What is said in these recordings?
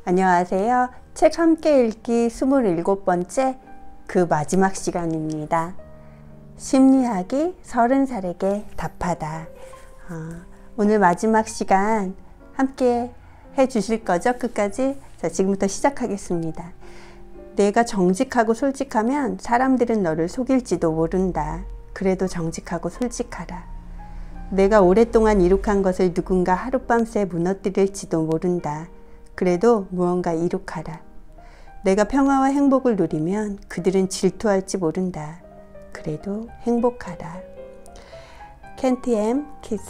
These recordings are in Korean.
안녕하세요. 책 함께 읽기 27번째 그 마지막 시간입니다. 심리학이 30살에게 답하다. 오늘 마지막 시간 함께 해 주실 거죠? 끝까지? 자, 지금부터 시작하겠습니다. 내가 정직하고 솔직하면 사람들은 너를 속일지도 모른다. 그래도 정직하고 솔직하라. 내가 오랫동안 이룩한 것을 누군가 하룻밤새 무너뜨릴지도 모른다. 그래도 무언가 이룩하라. 내가 평화와 행복을 누리면 그들은 질투할지 모른다. 그래도 행복하라. 켄트 M. 키스.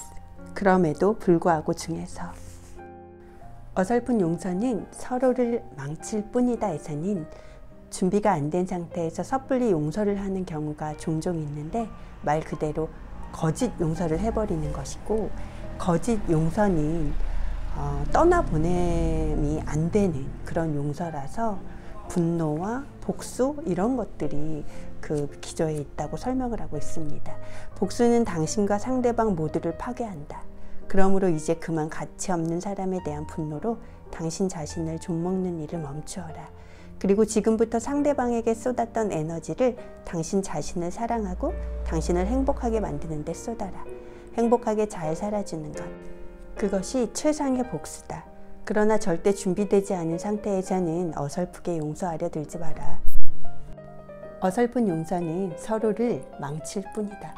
그럼에도 불구하고 중에서 어설픈 용서는 서로를 망칠 뿐이다 에서는 준비가 안 된 상태에서 섣불리 용서를 하는 경우가 종종 있는데 말 그대로 거짓 용서를 해버리는 것이고, 거짓 용서는 떠나보냄이 안 되는 그런 용서라서 분노와 복수 이런 것들이 그 기저에 있다고 설명을 하고 있습니다. 복수는 당신과 상대방 모두를 파괴한다. 그러므로 이제 그만 가치 없는 사람에 대한 분노로 당신 자신을 좀먹는 일을 멈추어라. 그리고 지금부터 상대방에게 쏟았던 에너지를 당신 자신을 사랑하고 당신을 행복하게 만드는 데 쏟아라. 행복하게 잘 살아주는 것. 그것이 최상의 복수다. 그러나 절대 준비되지 않은 상태에서는 어설프게 용서하려 들지 마라. 어설픈 용서는 서로를 망칠 뿐이다.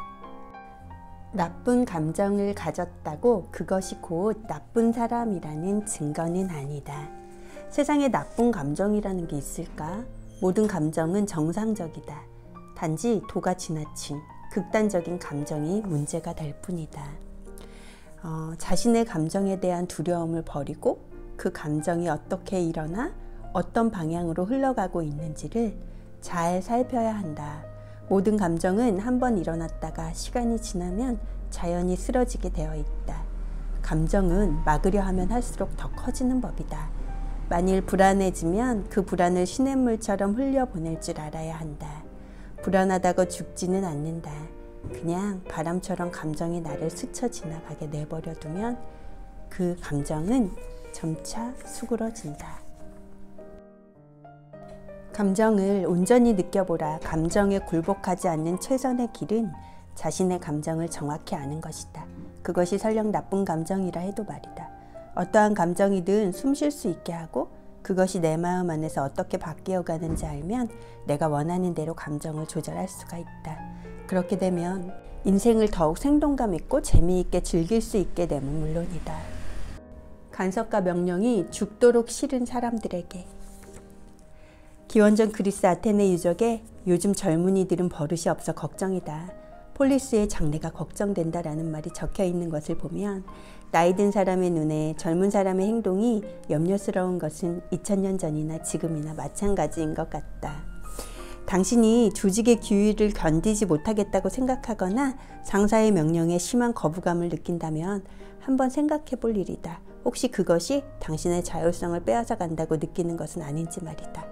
나쁜 감정을 가졌다고 그것이 곧 나쁜 사람이라는 증거는 아니다. 세상에 나쁜 감정이라는 게 있을까? 모든 감정은 정상적이다. 단지 도가 지나친 극단적인 감정이 문제가 될 뿐이다. 자신의 감정에 대한 두려움을 버리고 그 감정이 어떻게 일어나 어떤 방향으로 흘러가고 있는지를 잘 살펴야 한다. 모든 감정은 한번 일어났다가 시간이 지나면 자연히 쓰러지게 되어 있다. 감정은 막으려 하면 할수록 더 커지는 법이다. 만일 불안해지면 그 불안을 시냇물처럼 흘려보낼 줄 알아야 한다. 불안하다고 죽지는 않는다. 그냥 바람처럼 감정이 나를 스쳐 지나가게 내버려 두면 그 감정은 점차 수그러진다. 감정을 온전히 느껴보라. 감정에 굴복하지 않는 최선의 길은 자신의 감정을 정확히 아는 것이다. 그것이 설령 나쁜 감정이라 해도 말이다. 어떠한 감정이든 숨 쉴 수 있게 하고 그것이 내 마음 안에서 어떻게 바뀌어가는지 알면 내가 원하는 대로 감정을 조절할 수가 있다. 그렇게 되면 인생을 더욱 생동감 있고 재미있게 즐길 수 있게 되면 물론이다. 간섭과 명령이 죽도록 싫은 사람들에게. 기원전 그리스 아테네 유적에 요즘 젊은이들은 버릇이 없어 걱정이다. 폴리스의 장래가 걱정된다라는 말이 적혀 있는 것을 보면 나이 든 사람의 눈에 젊은 사람의 행동이 염려스러운 것은 2000년 전이나 지금이나 마찬가지인 것 같다. 당신이 조직의 규율을 견디지 못하겠다고 생각하거나 상사의 명령에 심한 거부감을 느낀다면 한번 생각해 볼 일이다. 혹시 그것이 당신의 자율성을 빼앗아 간다고 느끼는 것은 아닌지 말이다.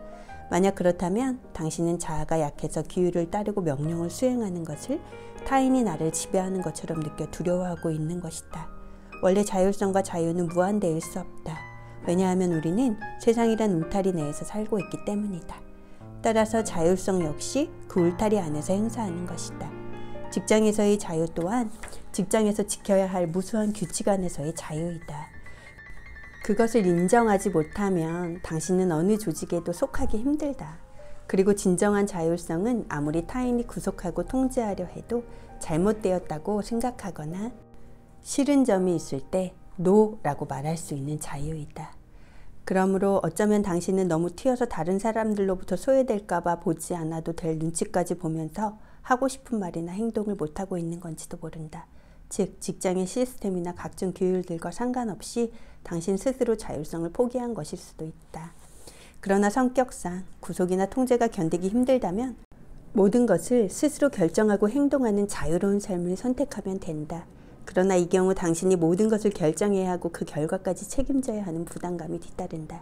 만약 그렇다면 당신은 자아가 약해서 규율을 따르고 명령을 수행하는 것을 타인이 나를 지배하는 것처럼 느껴 두려워하고 있는 것이다. 원래 자율성과 자유는 무한대일 수 없다. 왜냐하면 우리는 세상이란 울타리 내에서 살고 있기 때문이다. 따라서 자율성 역시 그 울타리 안에서 행사하는 것이다. 직장에서의 자유 또한 직장에서 지켜야 할 무수한 규칙 안에서의 자유이다. 그것을 인정하지 못하면 당신은 어느 조직에도 속하기 힘들다. 그리고 진정한 자율성은 아무리 타인이 구속하고 통제하려 해도 잘못되었다고 생각하거나 싫은 점이 있을 때 노라고 말할 수 있는 자유이다. 그러므로 어쩌면 당신은 너무 튀어서 다른 사람들로부터 소외될까 봐 보지 않아도 될 눈치까지 보면서 하고 싶은 말이나 행동을 못하고 있는 건지도 모른다. 즉 직장의 시스템이나 각종 규율들과 상관없이 당신 스스로 자율성을 포기한 것일 수도 있다. 그러나 성격상 구속이나 통제가 견디기 힘들다면 모든 것을 스스로 결정하고 행동하는 자유로운 삶을 선택하면 된다. 그러나 이 경우 당신이 모든 것을 결정해야 하고 그 결과까지 책임져야 하는 부담감이 뒤따른다.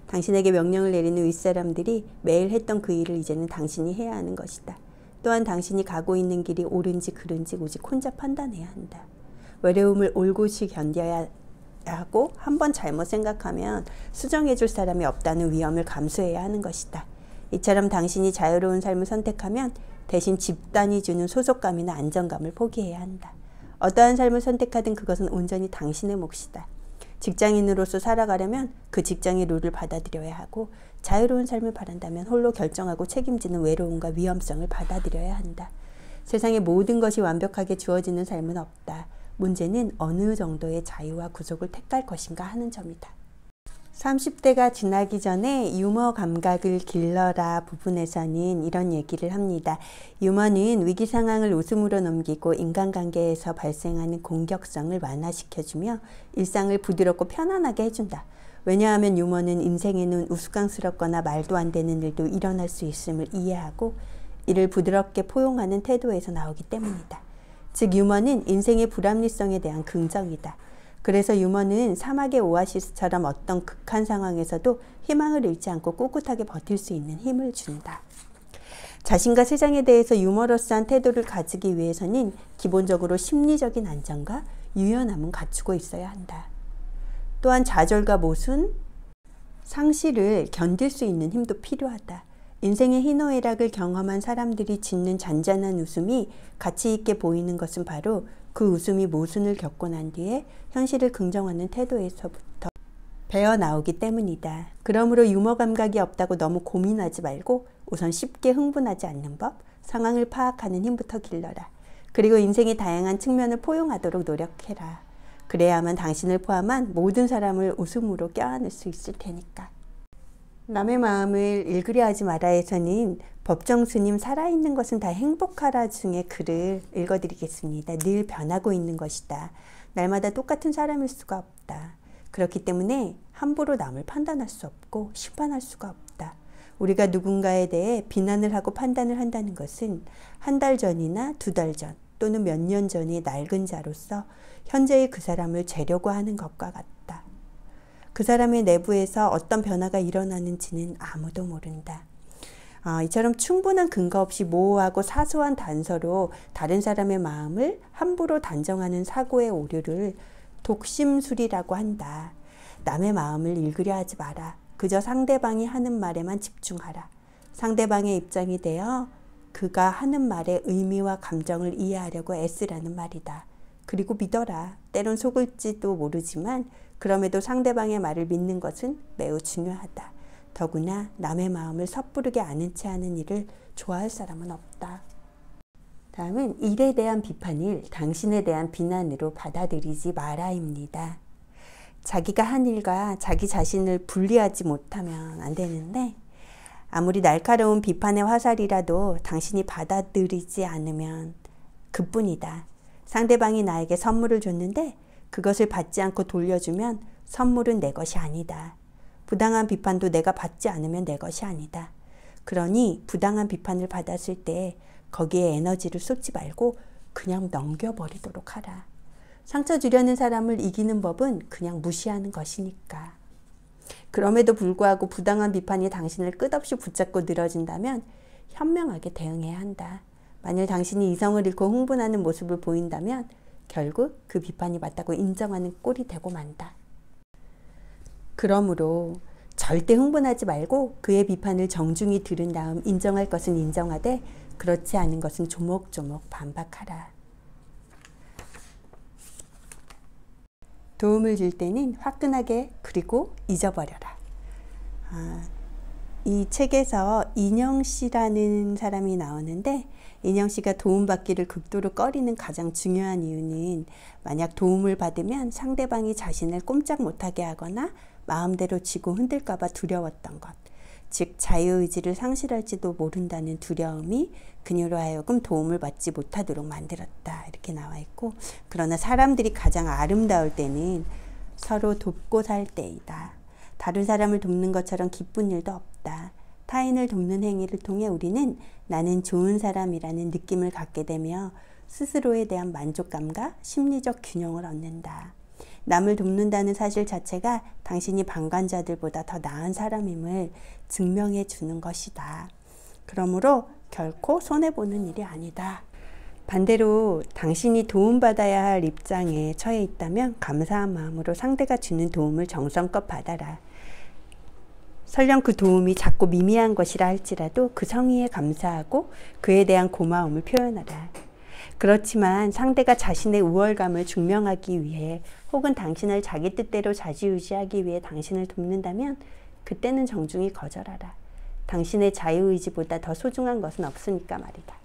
당신에게 명령을 내리는 윗사람들이 매일 했던 그 일을 이제는 당신이 해야 하는 것이다. 또한 당신이 가고 있는 길이 옳은지 그른지 오직 혼자 판단해야 한다. 외로움을 올곧이 견뎌야 하고 한 번 잘못 생각하면 수정해 줄 사람이 없다는 위험을 감수해야 하는 것이다. 이처럼 당신이 자유로운 삶을 선택하면 대신 집단이 주는 소속감이나 안정감을 포기해야 한다. 어떠한 삶을 선택하든 그것은 온전히 당신의 몫이다. 직장인으로서 살아가려면 그 직장의 룰을 받아들여야 하고 자유로운 삶을 바란다면 홀로 결정하고 책임지는 외로움과 위험성을 받아들여야 한다. 세상의 모든 것이 완벽하게 주어지는 삶은 없다. 문제는 어느 정도의 자유와 구속을 택할 것인가 하는 점이다. 30대가 지나기 전에 유머 감각을 길러라 부분에서는 이런 얘기를 합니다. 유머는 위기 상황을 웃음으로 넘기고 인간관계에서 발생하는 공격성을 완화시켜주며 일상을 부드럽고 편안하게 해준다. 왜냐하면 유머는 인생에는 우스꽝스럽거나 말도 안 되는 일도 일어날 수 있음을 이해하고 이를 부드럽게 포용하는 태도에서 나오기 때문이다. 즉 유머는 인생의 불합리성에 대한 긍정이다. 그래서 유머는 사막의 오아시스처럼 어떤 극한 상황에서도 희망을 잃지 않고 꿋꿋하게 버틸 수 있는 힘을 준다. 자신과 세상에 대해서 유머러스한 태도를 가지기 위해서는 기본적으로 심리적인 안정과 유연함은 갖추고 있어야 한다. 또한 좌절과 모순, 상실을 견딜 수 있는 힘도 필요하다. 인생의 희노애락을 경험한 사람들이 짓는 잔잔한 웃음이 가치 있게 보이는 것은 바로 그 웃음이 모순을 겪고 난 뒤에 현실을 긍정하는 태도에서부터 배어 나오기 때문이다. 그러므로 유머 감각이 없다고 너무 고민하지 말고 우선 쉽게 흥분하지 않는 법, 상황을 파악하는 힘부터 길러라. 그리고 인생의 다양한 측면을 포용하도록 노력해라. 그래야만 당신을 포함한 모든 사람을 웃음으로 껴안을 수 있을 테니까. 남의 마음을 읽으려 하지 마라에서는 법정 스님 살아있는 것은 다 행복하라 중에 글을 읽어드리겠습니다. 늘 변하고 있는 것이다. 날마다 똑같은 사람일 수가 없다. 그렇기 때문에 함부로 남을 판단할 수 없고 심판할 수가 없다. 우리가 누군가에 대해 비난을 하고 판단을 한다는 것은 한 달 전이나 두 달 전 또는 몇 년 전의 낡은 자로서 현재의 그 사람을 재려고 하는 것과 같다. 그 사람의 내부에서 어떤 변화가 일어나는지는 아무도 모른다. 이처럼 충분한 근거 없이 모호하고 사소한 단서로 다른 사람의 마음을 함부로 단정하는 사고의 오류를 독심술이라고 한다. 남의 마음을 읽으려 하지 마라. 그저 상대방이 하는 말에만 집중하라. 상대방의 입장이 되어 그가 하는 말의 의미와 감정을 이해하려고 애쓰라는 말이다. 그리고 믿어라. 때론 속을지도 모르지만 그럼에도 상대방의 말을 믿는 것은 매우 중요하다. 더구나 남의 마음을 섣부르게 아는 채 하는 일을 좋아할 사람은 없다. 다음은 일에 대한 비판을 당신에 대한 비난으로 받아들이지 마라입니다. 자기가 한 일과 자기 자신을 분리하지 못하면 안 되는데 아무리 날카로운 비판의 화살이라도 당신이 받아들이지 않으면 그뿐이다. 상대방이 나에게 선물을 줬는데 그것을 받지 않고 돌려주면 선물은 내 것이 아니다. 부당한 비판도 내가 받지 않으면 내 것이 아니다. 그러니 부당한 비판을 받았을 때 거기에 에너지를 쏟지 말고 그냥 넘겨버리도록 하라. 상처 주려는 사람을 이기는 법은 그냥 무시하는 것이니까. 그럼에도 불구하고 부당한 비판이 당신을 끝없이 붙잡고 늘어진다면 현명하게 대응해야 한다. 만일 당신이 이성을 잃고 흥분하는 모습을 보인다면 결국 그 비판이 맞다고 인정하는 꼴이 되고 만다. 그러므로 절대 흥분하지 말고 그의 비판을 정중히 들은 다음 인정할 것은 인정하되 그렇지 않은 것은 조목조목 반박하라. 도움을 줄 때는 화끈하게 그리고 잊어버려라. 이 책에서 인영 씨라는 사람이 나오는데 인영 씨가 도움받기를 극도로 꺼리는 가장 중요한 이유는 만약 도움을 받으면 상대방이 자신을 꼼짝 못하게 하거나 마음대로 쥐고 흔들까 봐 두려웠던 것. 즉 자유의지를 상실할지도 모른다는 두려움이 그녀로 하여금 도움을 받지 못하도록 만들었다. 이렇게 나와 있고 그러나 사람들이 가장 아름다울 때는 서로 돕고 살 때이다. 다른 사람을 돕는 것처럼 기쁜 일도 없다. 타인을 돕는 행위를 통해 우리는 나는 좋은 사람이라는 느낌을 갖게 되며 스스로에 대한 만족감과 심리적 균형을 얻는다. 남을 돕는다는 사실 자체가 당신이 방관자들보다 더 나은 사람임을 증명해 주는 것이다. 그러므로 결코 손해보는 일이 아니다. 반대로 당신이 도움받아야 할 입장에 처해 있다면 감사한 마음으로 상대가 주는 도움을 정성껏 받아라. 설령 그 도움이 작고 미미한 것이라 할지라도 그 성의에 감사하고 그에 대한 고마움을 표현하라. 그렇지만 상대가 자신의 우월감을 증명하기 위해 혹은 당신을 자기 뜻대로 좌지우지하기 위해 당신을 돕는다면 그때는 정중히 거절하라. 당신의 자유의지보다 더 소중한 것은 없으니까 말이다.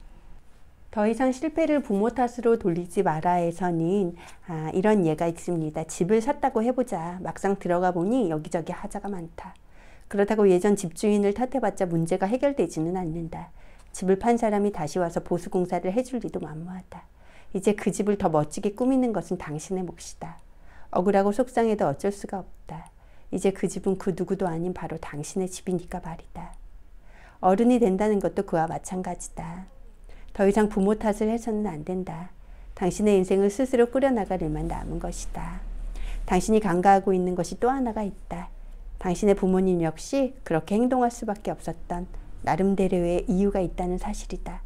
더 이상 실패를 부모 탓으로 돌리지 마라에서는 이런 예가 있습니다. 집을 샀다고 해보자. 막상 들어가 보니 여기저기 하자가 많다. 그렇다고 예전 집주인을 탓해봤자 문제가 해결되지는 않는다. 집을 판 사람이 다시 와서 보수공사를 해줄 리도 만무하다. 이제 그 집을 더 멋지게 꾸미는 것은 당신의 몫이다. 억울하고 속상해도 어쩔 수가 없다. 이제 그 집은 그 누구도 아닌 바로 당신의 집이니까 말이다. 어른이 된다는 것도 그와 마찬가지다. 더 이상 부모 탓을 해서는 안 된다. 당신의 인생을 스스로 꾸려나갈 일만 남은 것이다. 당신이 간과하고 있는 것이 또 하나가 있다. 당신의 부모님 역시 그렇게 행동할 수밖에 없었던 나름대로의 이유가 있다는 사실이다.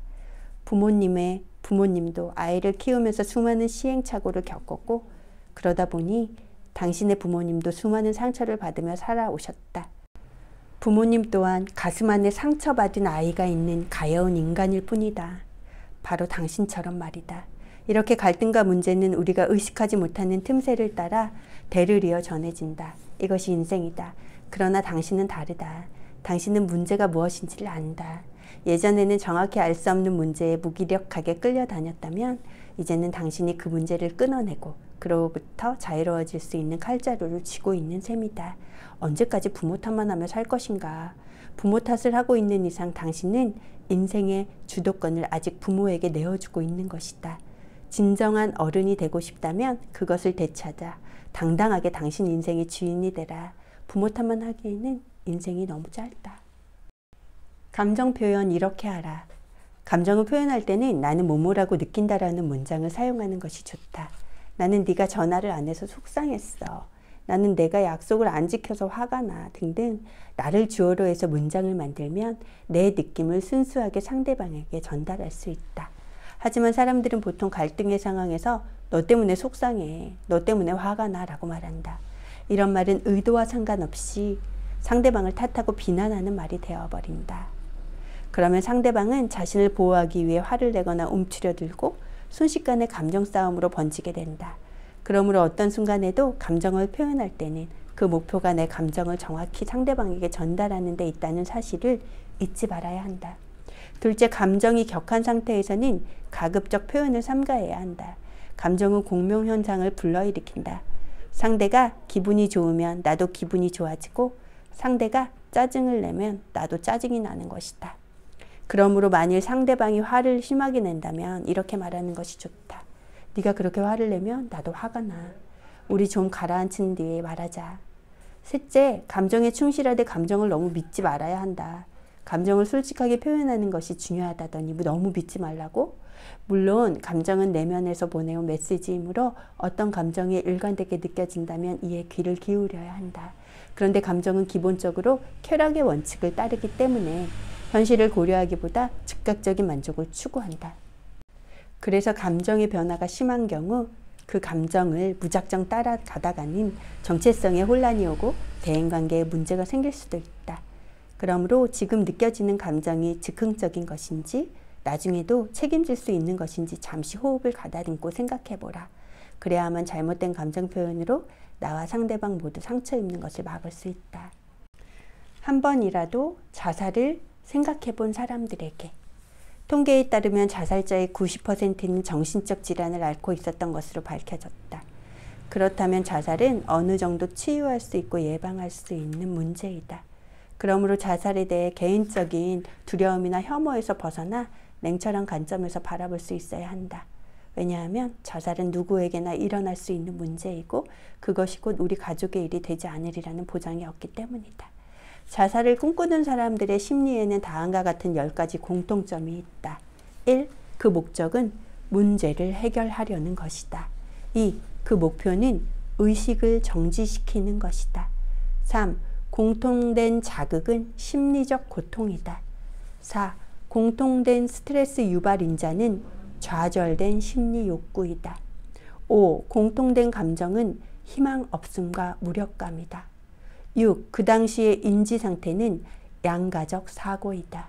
부모님도 아이를 키우면서 수많은 시행착오를 겪었고 그러다 보니 당신의 부모님도 수많은 상처를 받으며 살아오셨다. 부모님 또한 가슴 안에 상처받은 아이가 있는 가여운 인간일 뿐이다. 바로 당신처럼 말이다. 이렇게 갈등과 문제는 우리가 의식하지 못하는 틈새를 따라 대를 이어 전해진다. 이것이 인생이다. 그러나 당신은 다르다. 당신은 문제가 무엇인지를 안다. 예전에는 정확히 알 수 없는 문제에 무기력하게 끌려다녔다면 이제는 당신이 그 문제를 끊어내고 그로부터 자유로워질 수 있는 칼자루를 쥐고 있는 셈이다. 언제까지 부모 탓만 하며 살 것인가? 부모 탓을 하고 있는 이상 당신은 인생의 주도권을 아직 부모에게 내어주고 있는 것이다. 진정한 어른이 되고 싶다면 그것을 되찾아 당당하게 당신 인생의 주인이 되라. 부모 탓만 하기에는 인생이 너무 짧다. 감정 표현 이렇게 하라. 감정을 표현할 때는 나는 뭐뭐라고 느낀다라는 문장을 사용하는 것이 좋다. 나는 네가 전화를 안 해서 속상했어. 나는 내가 약속을 안 지켜서 화가 나 등등 나를 주어로 해서 문장을 만들면 내 느낌을 순수하게 상대방에게 전달할 수 있다. 하지만 사람들은 보통 갈등의 상황에서 너 때문에 속상해, 너 때문에 화가 나 라고 말한다. 이런 말은 의도와 상관없이 상대방을 탓하고 비난하는 말이 되어버린다. 그러면 상대방은 자신을 보호하기 위해 화를 내거나 움츠려들고 순식간에 감정 싸움으로 번지게 된다. 그러므로 어떤 순간에도 감정을 표현할 때는 그 목표가 내 감정을 정확히 상대방에게 전달하는 데 있다는 사실을 잊지 말아야 한다. 둘째, 감정이 격한 상태에서는 가급적 표현을 삼가해야 한다. 감정은 공명현상을 불러일으킨다. 상대가 기분이 좋으면 나도 기분이 좋아지고 상대가 짜증을 내면 나도 짜증이 나는 것이다. 그러므로 만일 상대방이 화를 심하게 낸다면 이렇게 말하는 것이 좋다. 네가 그렇게 화를 내면 나도 화가 나. 우리 좀 가라앉힌 뒤에 말하자. 셋째, 감정에 충실하되 감정을 너무 믿지 말아야 한다. 감정을 솔직하게 표현하는 것이 중요하다더니 너무 믿지 말라고? 물론 감정은 내면에서 보내온 메시지이므로 어떤 감정이 일관되게 느껴진다면 이에 귀를 기울여야 한다. 그런데 감정은 기본적으로 쾌락의 원칙을 따르기 때문에 현실을 고려하기보다 즉각적인 만족을 추구한다. 그래서 감정의 변화가 심한 경우 그 감정을 무작정 따라가다가는 정체성에 혼란이 오고 대인관계에 문제가 생길 수도 있다. 그러므로 지금 느껴지는 감정이 즉흥적인 것인지 나중에도 책임질 수 있는 것인지 잠시 호흡을 가다듬고 생각해보라. 그래야만 잘못된 감정 표현으로 나와 상대방 모두 상처 입는 것을 막을 수 있다. 한 번이라도 자살을 생각해본 사람들에게 통계에 따르면 자살자의 90%는 정신적 질환을 앓고 있었던 것으로 밝혀졌다. 그렇다면 자살은 어느 정도 치유할 수 있고 예방할 수 있는 문제이다. 그러므로 자살에 대해 개인적인 두려움이나 혐오에서 벗어나 냉철한 관점에서 바라볼 수 있어야 한다. 왜냐하면 자살은 누구에게나 일어날 수 있는 문제이고 그것이 곧 우리 가족의 일이 되지 않으리라는 보장이 없기 때문이다. 자살을 꿈꾸는 사람들의 심리에는 다음과 같은 10가지 공통점이 있다. 1. 그 목적은 문제를 해결하려는 것이다. 2. 그 목표는 의식을 정지시키는 것이다. 3. 공통된 자극은 심리적 고통이다. 4. 공통된 스트레스 유발 인자는 좌절된 심리 욕구이다. 5. 공통된 감정은 희망 없음과 무력감이다. 6. 그 당시의 인지 상태는 양가적 사고이다.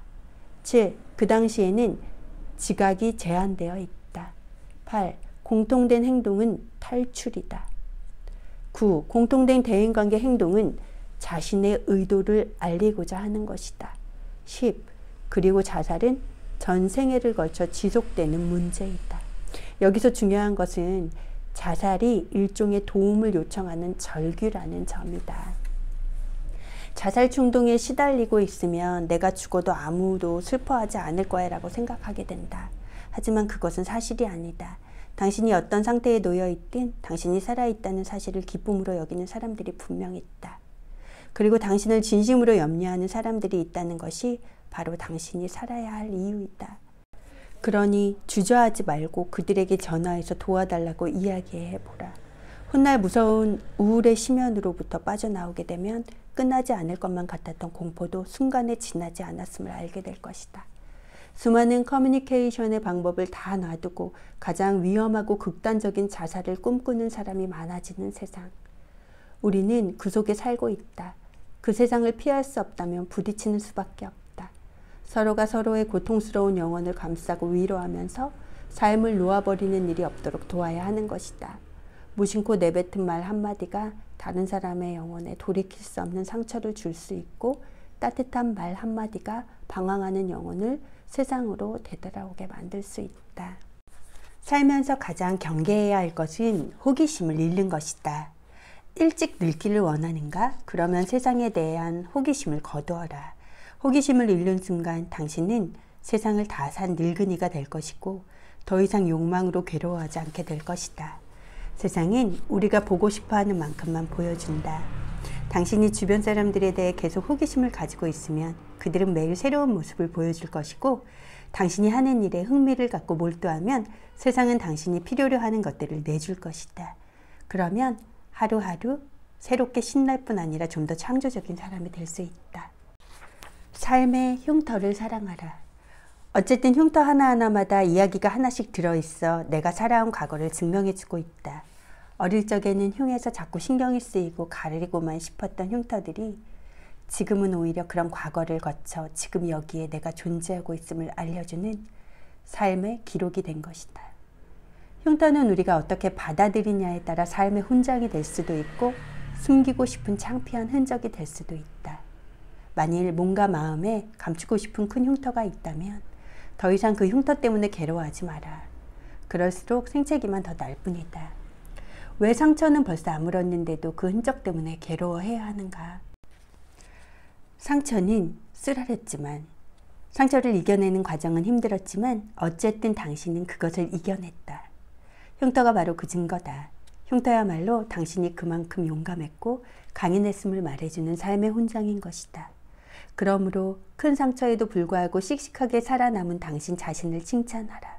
7. 그 당시에는 지각이 제한되어 있다. 8. 공통된 행동은 탈출이다. 9. 공통된 대인관계 행동은 자신의 의도를 알리고자 하는 것이다. 10. 그리고 자살은 전 생애를 걸쳐 지속되는 문제이다. 여기서 중요한 것은 자살이 일종의 도움을 요청하는 절규라는 점이다. 자살 충동에 시달리고 있으면 내가 죽어도 아무도 슬퍼하지 않을 거야 라고 생각하게 된다. 하지만 그것은 사실이 아니다. 당신이 어떤 상태에 놓여 있든 당신이 살아있다는 사실을 기쁨으로 여기는 사람들이 분명히 있다. 그리고 당신을 진심으로 염려하는 사람들이 있다는 것이 바로 당신이 살아야 할 이유이다. 그러니 주저하지 말고 그들에게 전화해서 도와달라고 이야기해보라. 훗날 무서운 우울의 심연으로부터 빠져나오게 되면 끝나지 않을 것만 같았던 공포도 순간에 지나지 않았음을 알게 될 것이다. 수많은 커뮤니케이션의 방법을 다 놔두고 가장 위험하고 극단적인 자살을 꿈꾸는 사람이 많아지는 세상. 우리는 그 속에 살고 있다. 그 세상을 피할 수 없다면 부딪히는 수밖에 없다. 서로가 서로의 고통스러운 영혼을 감싸고 위로하면서 삶을 놓아버리는 일이 없도록 도와야 하는 것이다. 무심코 내뱉은 말 한마디가 다른 사람의 영혼에 돌이킬 수 없는 상처를 줄 수 있고 따뜻한 말 한마디가 방황하는 영혼을 세상으로 되돌아오게 만들 수 있다. 살면서 가장 경계해야 할 것은 호기심을 잃는 것이다. 일찍 늙기를 원하는가? 그러면 세상에 대한 호기심을 거두어라. 호기심을 잃는 순간 당신은 세상을 다 산 늙은이가 될 것이고 더 이상 욕망으로 괴로워하지 않게 될 것이다. 세상은 우리가 보고 싶어하는 만큼만 보여준다. 당신이 주변 사람들에 대해 계속 호기심을 가지고 있으면 그들은 매일 새로운 모습을 보여줄 것이고 당신이 하는 일에 흥미를 갖고 몰두하면 세상은 당신이 필요로 하는 것들을 내줄 것이다. 그러면 하루하루 새롭게 신날 뿐 아니라 좀 더 창조적인 사람이 될 수 있다. 삶의 흉터를 사랑하라. 어쨌든 흉터 하나하나마다 이야기가 하나씩 들어있어 내가 살아온 과거를 증명해주고 있다. 어릴 적에는 흉에서 자꾸 신경이 쓰이고 가리고만 싶었던 흉터들이 지금은 오히려 그런 과거를 거쳐 지금 여기에 내가 존재하고 있음을 알려주는 삶의 기록이 된 것이다. 흉터는 우리가 어떻게 받아들이냐에 따라 삶의 훈장이 될 수도 있고 숨기고 싶은 창피한 흔적이 될 수도 있다. 만일 몸과 마음에 감추고 싶은 큰 흉터가 있다면 더 이상 그 흉터 때문에 괴로워하지 마라. 그럴수록 생채기만 더 날 뿐이다. 왜 상처는 벌써 아물었는데도 그 흔적 때문에 괴로워해야 하는가? 상처는 쓰라렸지만, 상처를 이겨내는 과정은 힘들었지만 어쨌든 당신은 그것을 이겨냈다. 흉터가 바로 그 증거다. 흉터야말로 당신이 그만큼 용감했고 강인했음을 말해주는 삶의 훈장인 것이다. 그러므로 큰 상처에도 불구하고 씩씩하게 살아남은 당신 자신을 칭찬하라.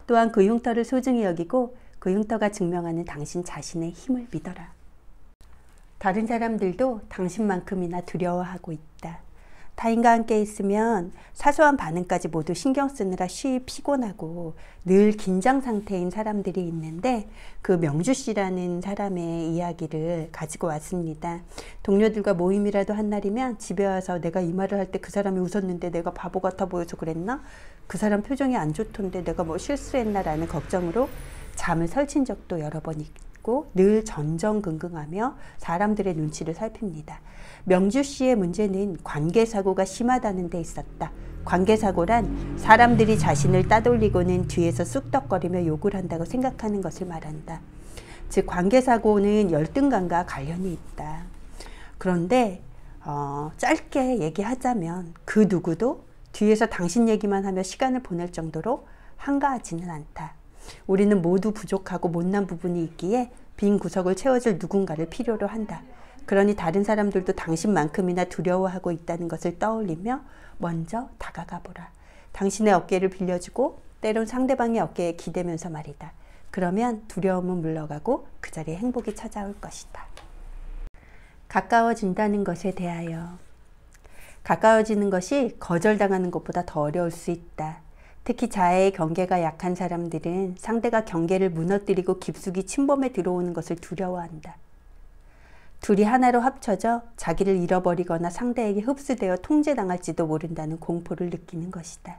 또한 그 흉터를 소중히 여기고 그 흉터가 증명하는 당신 자신의 힘을 믿어라. 다른 사람들도 당신만큼이나 두려워하고 있다. 타인과 함께 있으면 사소한 반응까지 모두 신경 쓰느라 쉬이 피곤하고 늘 긴장 상태인 사람들이 있는데 그 명주 씨라는 사람의 이야기를 가지고 왔습니다. 동료들과 모임이라도 한 날이면 집에 와서 내가 이 말을 할 때 그 사람이 웃었는데 내가 바보 같아 보여서 그랬나? 그 사람 표정이 안 좋던데 내가 뭐 실수했나? 라는 걱정으로 잠을 설친 적도 여러 번 있고 늘 전전긍긍하며 사람들의 눈치를 살핍니다. 명주 씨의 문제는 관계사고가 심하다는 데 있었다. 관계사고란 사람들이 자신을 따돌리고는 뒤에서 쑥덕거리며 욕을 한다고 생각하는 것을 말한다. 즉 관계사고는 열등감과 관련이 있다. 그런데 짧게 얘기하자면 그 누구도 뒤에서 당신 얘기만 하며 시간을 보낼 정도로 한가하지는 않다. 우리는 모두 부족하고 못난 부분이 있기에 빈 구석을 채워줄 누군가를 필요로 한다. 그러니 다른 사람들도 당신만큼이나 두려워하고 있다는 것을 떠올리며 먼저 다가가 보라. 당신의 어깨를 빌려주고 때론 상대방의 어깨에 기대면서 말이다. 그러면 두려움은 물러가고 그 자리에 행복이 찾아올 것이다. 가까워진다는 것에 대하여 가까워지는 것이 거절당하는 것보다 더 어려울 수 있다. 특히 자아의 경계가 약한 사람들은 상대가 경계를 무너뜨리고 깊숙이 침범해 들어오는 것을 두려워한다. 둘이 하나로 합쳐져 자기를 잃어버리거나 상대에게 흡수되어 통제당할지도 모른다는 공포를 느끼는 것이다.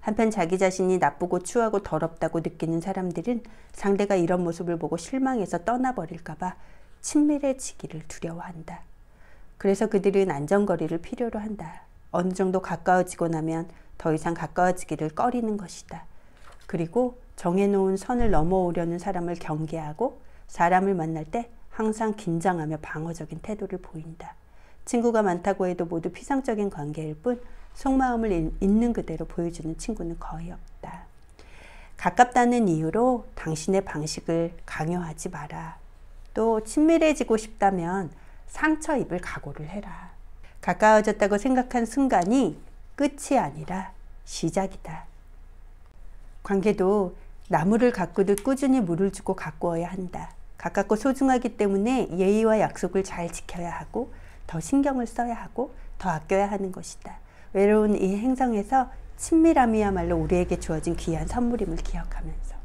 한편 자기 자신이 나쁘고 추하고 더럽다고 느끼는 사람들은 상대가 이런 모습을 보고 실망해서 떠나버릴까봐 친밀해지기를 두려워한다. 그래서 그들은 안전거리를 필요로 한다. 어느 정도 가까워지고 나면 더 이상 가까워지기를 꺼리는 것이다. 그리고 정해놓은 선을 넘어오려는 사람을 경계하고 사람을 만날 때 항상 긴장하며 방어적인 태도를 보인다. 친구가 많다고 해도 모두 피상적인 관계일 뿐 속마음을 있는 그대로 보여주는 친구는 거의 없다. 가깝다는 이유로 당신의 방식을 강요하지 마라. 또 친밀해지고 싶다면 상처 입을 각오를 해라. 가까워졌다고 생각한 순간이 끝이 아니라 시작이다. 관계도 나무를 가꾸듯 꾸준히 물을 주고 가꾸어야 한다. 가깝고 소중하기 때문에 예의와 약속을 잘 지켜야 하고 더 신경을 써야 하고 더 아껴야 하는 것이다. 외로운 이 행성에서 친밀함이야말로 우리에게 주어진 귀한 선물임을 기억하면서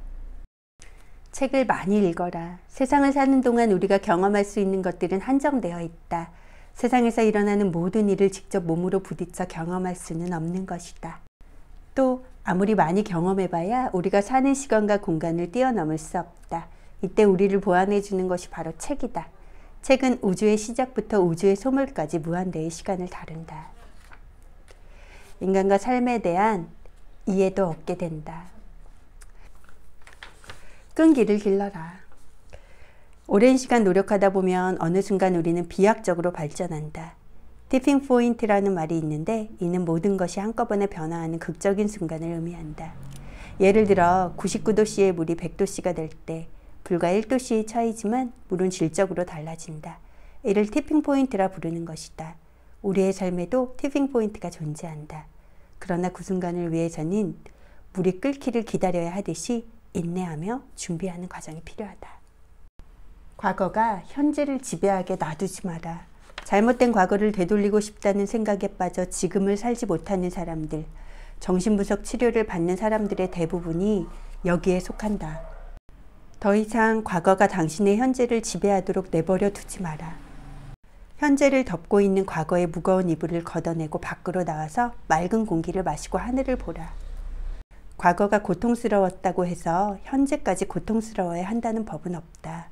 책을 많이 읽어라. 세상을 사는 동안 우리가 경험할 수 있는 것들은 한정되어 있다. 세상에서 일어나는 모든 일을 직접 몸으로 부딪혀 경험할 수는 없는 것이다. 또 아무리 많이 경험해봐야 우리가 사는 시간과 공간을 뛰어넘을 수 없다. 이때 우리를 보완해 주는 것이 바로 책이다. 책은 우주의 시작부터 우주의 소멸까지 무한대의 시간을 다룬다. 인간과 삶에 대한 이해도 얻게 된다. 끈기를 길러라. 오랜 시간 노력하다 보면 어느 순간 우리는 비약적으로 발전한다. 티핑 포인트라는 말이 있는데 이는 모든 것이 한꺼번에 변화하는 극적인 순간을 의미한다. 예를 들어 99도씨의 물이 100도씨가 될 때 불과 1도씨의 차이지만 물은 질적으로 달라진다. 이를 티핑 포인트라 부르는 것이다. 우리의 삶에도 티핑 포인트가 존재한다. 그러나 그 순간을 위해서는 물이 끓기를 기다려야 하듯이 인내하며 준비하는 과정이 필요하다. 과거가 현재를 지배하게 놔두지 마라. 잘못된 과거를 되돌리고 싶다는 생각에 빠져 지금을 살지 못하는 사람들, 정신분석 치료를 받는 사람들의 대부분이 여기에 속한다. 더 이상 과거가 당신의 현재를 지배하도록 내버려 두지 마라. 현재를 덮고 있는 과거의 무거운 이불을 걷어내고 밖으로 나와서 맑은 공기를 마시고 하늘을 보라. 과거가 고통스러웠다고 해서 현재까지 고통스러워야 한다는 법은 없다.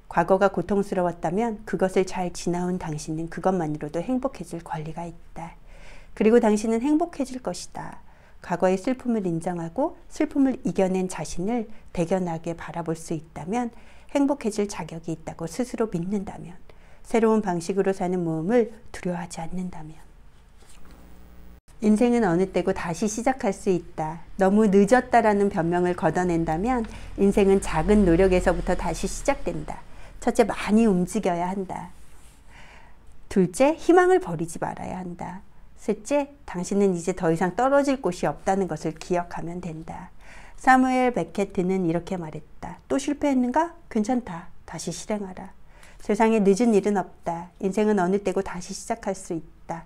과거가 고통스러웠다면 그것을 잘 지나온 당신은 그것만으로도 행복해질 권리가 있다. 그리고 당신은 행복해질 것이다. 과거의 슬픔을 인정하고 슬픔을 이겨낸 자신을 대견하게 바라볼 수 있다면, 행복해질 자격이 있다고 스스로 믿는다면, 새로운 방식으로 사는 모험을 두려워하지 않는다면. 인생은 어느 때고 다시 시작할 수 있다. 너무 늦었다라는 변명을 걷어낸다면 인생은 작은 노력에서부터 다시 시작된다. 첫째, 많이 움직여야 한다. 둘째, 희망을 버리지 말아야 한다. 셋째, 당신은 이제 더 이상 떨어질 곳이 없다는 것을 기억하면 된다. 사무엘 베케트는 이렇게 말했다. 또 실패했는가? 괜찮다. 다시 실행하라. 세상에 늦은 일은 없다. 인생은 어느 때고 다시 시작할 수 있다.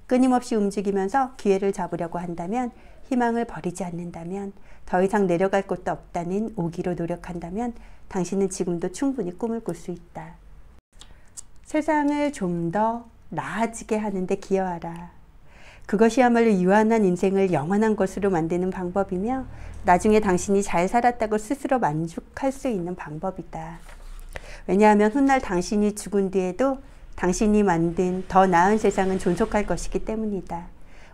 끊임없이 움직이면서 기회를 잡으려고 한다면, 희망을 버리지 않는다면, 더 이상 내려갈 곳도 없다는 오기로 노력한다면 당신은 지금도 충분히 꿈을 꿀 수 있다. 세상을 좀 더 나아지게 하는데 기여하라. 그것이야말로 유한한 인생을 영원한 것으로 만드는 방법이며 나중에 당신이 잘 살았다고 스스로 만족할 수 있는 방법이다. 왜냐하면 훗날 당신이 죽은 뒤에도 당신이 만든 더 나은 세상은 존속할 것이기 때문이다.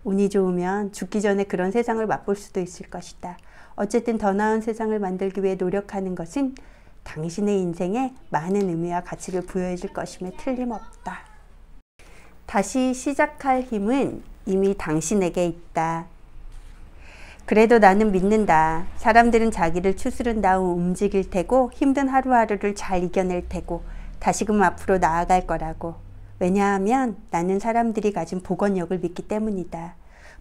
운이 좋으면 죽기 전에 그런 세상을 맛볼 수도 있을 것이다. 어쨌든 더 나은 세상을 만들기 위해 노력하는 것은 당신의 인생에 많은 의미와 가치를 부여해 줄 것임에 틀림없다. 다시 시작할 힘은 이미 당신에게 있다. 그래도 나는 믿는다. 사람들은 자기를 추스른 다음 움직일 테고 힘든 하루하루를 잘 이겨낼 테고 다시금 앞으로 나아갈 거라고. 왜냐하면 나는 사람들이 가진 복원력을 믿기 때문이다.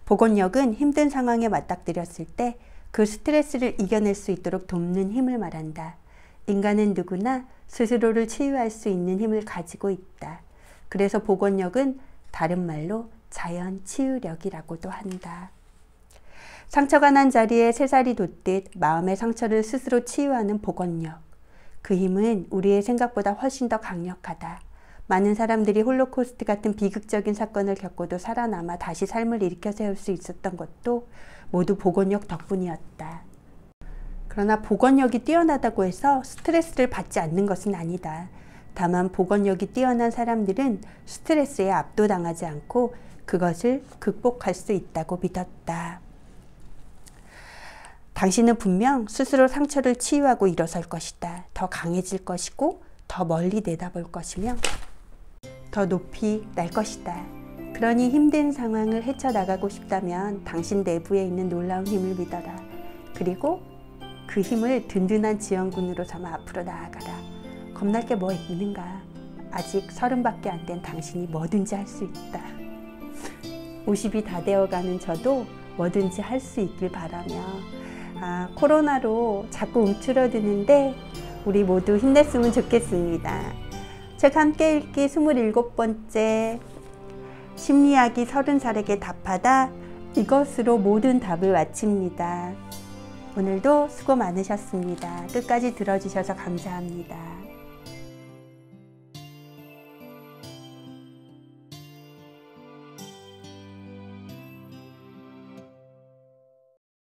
복원력은 힘든 상황에 맞닥뜨렸을 때 그 스트레스를 이겨낼 수 있도록 돕는 힘을 말한다. 인간은 누구나 스스로를 치유할 수 있는 힘을 가지고 있다. 그래서 복원력은 다른 말로 자연 치유력이라고도 한다. 상처가 난 자리에 새살이 돋듯 마음의 상처를 스스로 치유하는 복원력. 그 힘은 우리의 생각보다 훨씬 더 강력하다. 많은 사람들이 홀로코스트 같은 비극적인 사건을 겪고도 살아남아 다시 삶을 일으켜 세울 수 있었던 것도 모두 복원력 덕분이었다. 그러나 복원력이 뛰어나다고 해서 스트레스를 받지 않는 것은 아니다. 다만 복원력이 뛰어난 사람들은 스트레스에 압도당하지 않고 그것을 극복할 수 있다고 믿었다. 당신은 분명 스스로 상처를 치유하고 일어설 것이다. 더 강해질 것이고 더 멀리 내다볼 것이며 더 높이 날 것이다. 그러니 힘든 상황을 헤쳐나가고 싶다면 당신 내부에 있는 놀라운 힘을 믿어라. 그리고 그 힘을 든든한 지원군으로 삼아 앞으로 나아가라. 겁날 게 뭐 있는가? 아직 30밖에 안 된 당신이 뭐든지 할 수 있다. 50이 다 되어가는 저도 뭐든지 할 수 있길 바라며 코로나로 자꾸 움츠러드는데 우리 모두 힘냈으면 좋겠습니다. 책 함께 읽기 27번째 심리학이 30살에게 답하다. 이것으로 모든 답을 마칩니다. 오늘도 수고 많으셨습니다. 끝까지 들어주셔서 감사합니다.